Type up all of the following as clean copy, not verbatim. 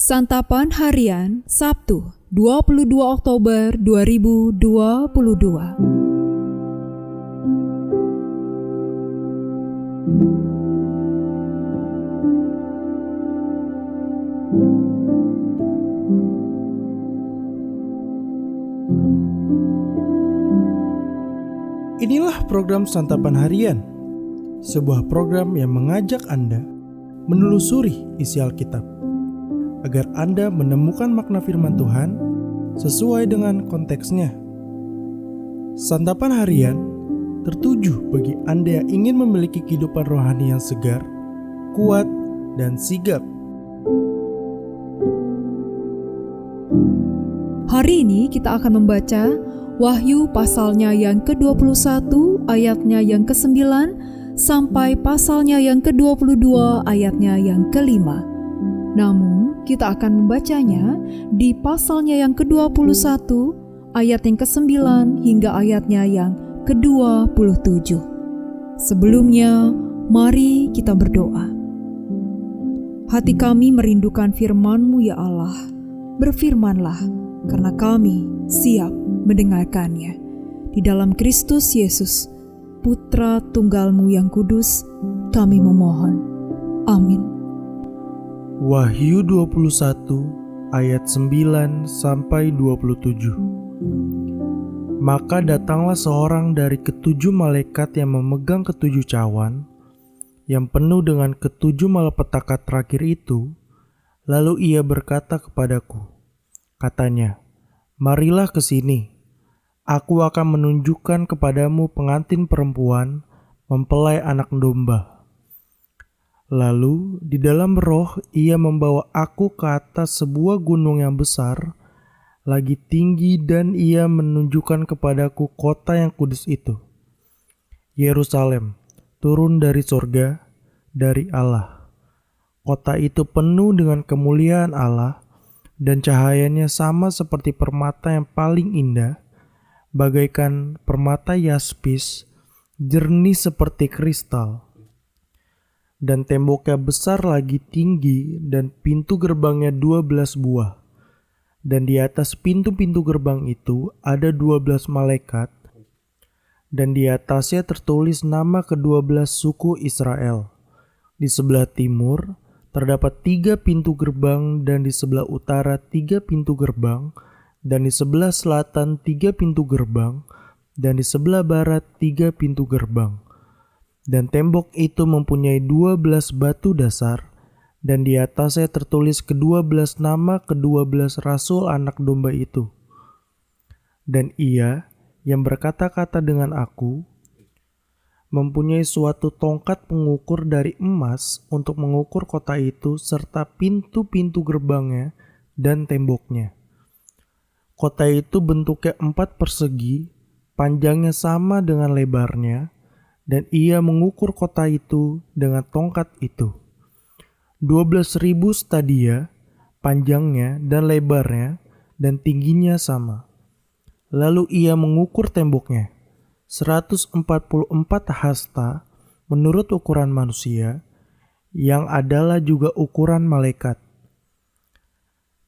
Santapan Harian Sabtu 22 Oktober 2022. Inilah program Santapan Harian, sebuah program yang mengajak Anda menelusuri isi Alkitab, agar Anda menemukan makna firman Tuhan sesuai dengan konteksnya. Santapan Harian tertuju bagi Anda yang ingin memiliki kehidupan rohani yang segar, kuat, dan sigap. Hari ini kita akan membaca Wahyu pasalnya yang ke-21 ayatnya yang ke-9 sampai pasalnya yang ke-22 ayatnya yang ke-5. Namun kita akan membacanya di pasalnya yang ke-21 ayat yang ke-9 hingga ayatnya yang ke-27. Sebelumnya, mari kita berdoa. Hati kami merindukan firman-Mu ya Allah. Berfirmanlah, karena kami siap mendengarkannya. Di dalam Kristus Yesus, Putra Tunggal-Mu yang kudus, kami memohon. Amin. Wahyu 21 ayat 9 sampai 27. Maka datanglah seorang dari ketujuh malaikat yang memegang ketujuh cawan, yang penuh dengan ketujuh malapetaka terakhir itu. Lalu ia berkata kepadaku, katanya, marilah ke sini. Aku akan menunjukkan kepadamu pengantin perempuan mempelai anak domba. Lalu di dalam roh ia membawa aku ke atas sebuah gunung yang besar, lagi tinggi, dan ia menunjukkan kepadaku kota yang kudus itu, Yerusalem, turun dari surga, dari Allah. Kota itu penuh dengan kemuliaan Allah, dan cahayanya sama seperti permata yang paling indah, bagaikan permata yaspis, jernih seperti kristal. Dan temboknya besar lagi tinggi, dan pintu gerbangnya 12 buah. Dan di atas pintu-pintu gerbang itu ada 12 malaikat, dan di atasnya tertulis nama ke-12 suku Israel. Di sebelah timur terdapat 3 pintu gerbang, dan di sebelah utara 3 pintu gerbang, dan di sebelah selatan 3 pintu gerbang, dan di sebelah barat 3 pintu gerbang. Dan tembok itu mempunyai 12 batu dasar, dan di atasnya tertulis ke-12 nama ke-12 rasul anak domba itu. Dan ia yang berkata-kata dengan aku mempunyai suatu tongkat pengukur dari emas untuk mengukur kota itu serta pintu-pintu gerbangnya dan temboknya. Kota itu bentuknya 4 persegi, panjangnya sama dengan lebarnya, dan ia mengukur kota itu dengan tongkat itu. 12.000 stadia, panjangnya dan lebarnya, dan tingginya sama. Lalu ia mengukur temboknya, 144 hasta menurut ukuran manusia, yang adalah juga ukuran malaikat.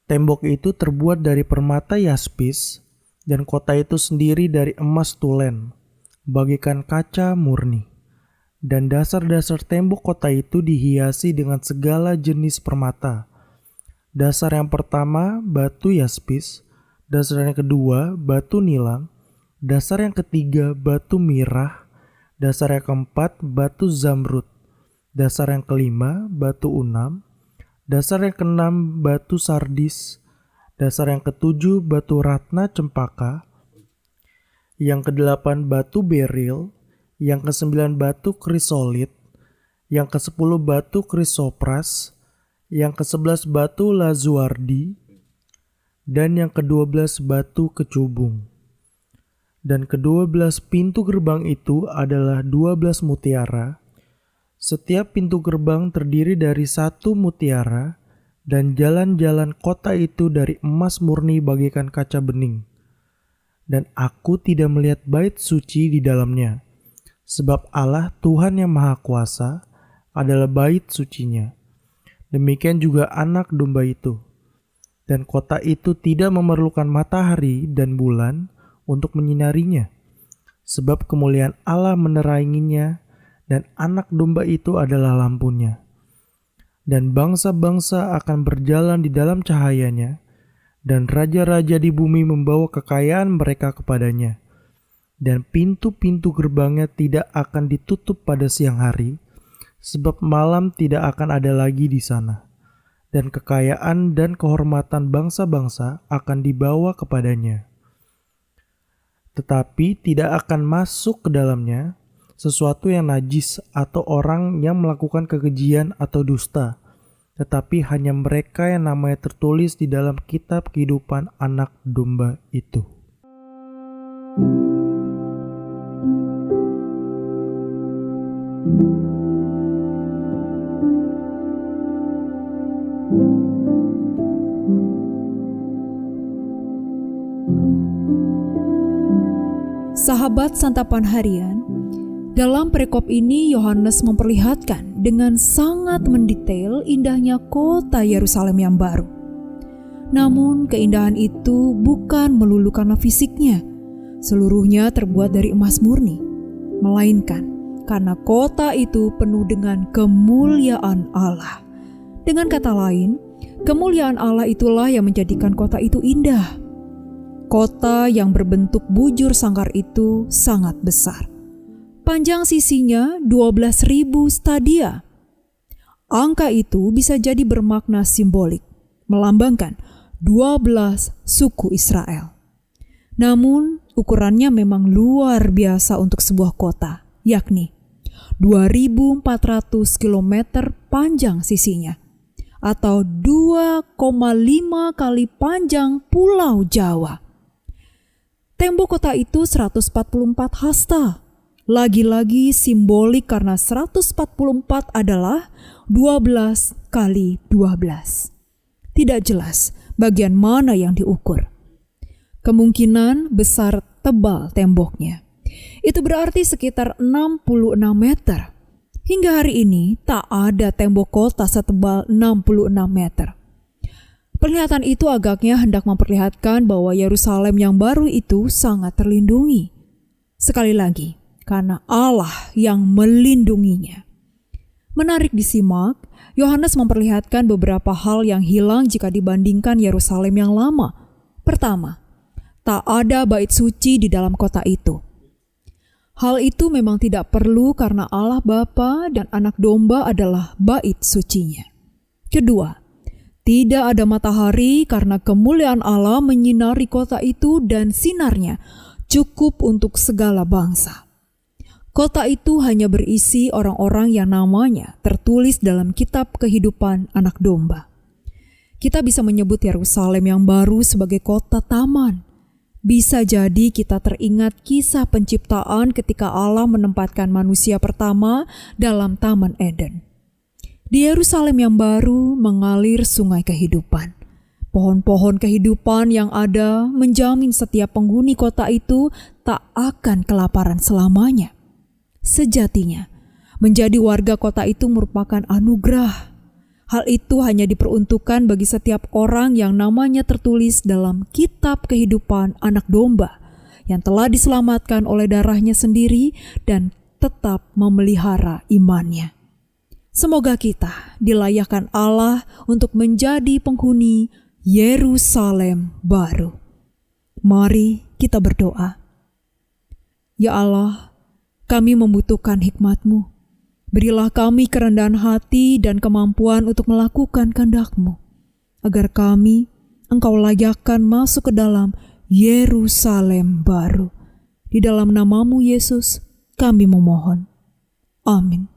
Tembok itu terbuat dari permata yaspis, dan kota itu sendiri dari emas tulen, bagaikan kaca murni. Dan dasar-dasar tembok kota itu dihiasi dengan segala jenis permata. Dasar yang pertama batu yaspis, dasar yang kedua batu nilam, dasar yang ketiga batu mirah, dasar yang keempat batu zamrud, dasar yang kelima batu unam, dasar yang keenam batu sardis, dasar yang ketujuh batu ratna cempaka, yang kedelapan batu beril, yang kesembilan batu krisolit, yang ke-10 batu krisopras, yang ke-11 batu lazuardi, dan yang ke-12 batu kecubung. Dan ke-12 pintu gerbang itu adalah 12 mutiara. Setiap pintu gerbang terdiri dari 1 mutiara, dan jalan-jalan kota itu dari emas murni bagaikan kaca bening. Dan aku tidak melihat bait suci di dalamnya, sebab Allah Tuhan yang Maha Kuasa adalah bait sucinya. Demikian juga anak domba itu. dan kota itu tidak memerlukan matahari dan bulan untuk menyinarinya, sebab kemuliaan Allah meneranginya, dan anak domba itu adalah lampunya. Dan bangsa-bangsa akan berjalan di dalam cahayanya, dan raja-raja di bumi membawa kekayaan mereka kepadanya. Dan pintu-pintu gerbangnya tidak akan ditutup pada siang hari, sebab malam tidak akan ada lagi di sana. Dan kekayaan dan kehormatan bangsa-bangsa akan dibawa kepadanya. Tetapi tidak akan masuk ke dalamnya sesuatu yang najis atau orang yang melakukan kekejian atau dusta, tetapi hanya mereka yang namanya tertulis di dalam kitab kehidupan anak domba itu. Sahabat santapan harian, dalam perikop ini Yohanes memperlihatkan dengan sangat mendetail indahnya kota Yerusalem yang baru. Namun keindahan itu bukan melulu karena fisiknya, seluruhnya terbuat dari emas murni, melainkan karena kota itu penuh dengan kemuliaan Allah. Dengan kata lain, kemuliaan Allah itulah yang menjadikan kota itu indah. Kota yang berbentuk bujur sangkar itu sangat besar. Panjang sisinya 12.000 stadia. Angka itu bisa jadi bermakna simbolik, melambangkan 12 suku Israel. Namun, ukurannya memang luar biasa untuk sebuah kota, yakni 2.400 km panjang sisinya, atau 2,5 kali panjang Pulau Jawa. Tembok kota itu 144 hasta. Lagi-lagi simbolik karena 144 adalah 12 kali 12. Tidak jelas bagian mana yang diukur. Kemungkinan besar tebal temboknya. Itu berarti sekitar 66 meter. Hingga hari ini tak ada tembok kota setebal 66 meter. Penglihatan itu agaknya hendak memperlihatkan bahwa Yerusalem yang baru itu sangat terlindungi. Sekali lagi, karena Allah yang melindunginya. Menarik disimak, Yohanes memperlihatkan beberapa hal yang hilang jika dibandingkan Yerusalem yang lama. Pertama, tak ada bait suci di dalam kota itu. Hal itu memang tidak perlu karena Allah Bapa dan Anak Domba adalah bait sucinya. Kedua, tidak ada matahari karena kemuliaan Allah menyinari kota itu dan sinarnya cukup untuk segala bangsa. Kota itu hanya berisi orang-orang yang namanya tertulis dalam kitab kehidupan anak domba. Kita bisa menyebut Yerusalem yang baru sebagai kota taman. Bisa jadi kita teringat kisah penciptaan ketika Allah menempatkan manusia pertama dalam Taman Eden. Di Yerusalem yang baru mengalir sungai kehidupan. Pohon-pohon kehidupan yang ada menjamin setiap penghuni kota itu tak akan kelaparan selamanya. Sejatinya, menjadi warga kota itu merupakan anugerah. Hal itu hanya diperuntukkan bagi setiap orang yang namanya tertulis dalam kitab kehidupan anak domba yang telah diselamatkan oleh darahnya sendiri dan tetap memelihara imannya. Semoga kita dilayakkan Allah untuk menjadi penghuni Yerusalem baru. Mari kita berdoa. Ya Allah, kami membutuhkan hikmat-Mu. Berilah kami kerendahan hati dan kemampuan untuk melakukan kehendak-Mu, agar kami Engkau layakkan masuk ke dalam Yerusalem baru. Di dalam nama-Mu Yesus, kami memohon. Amin.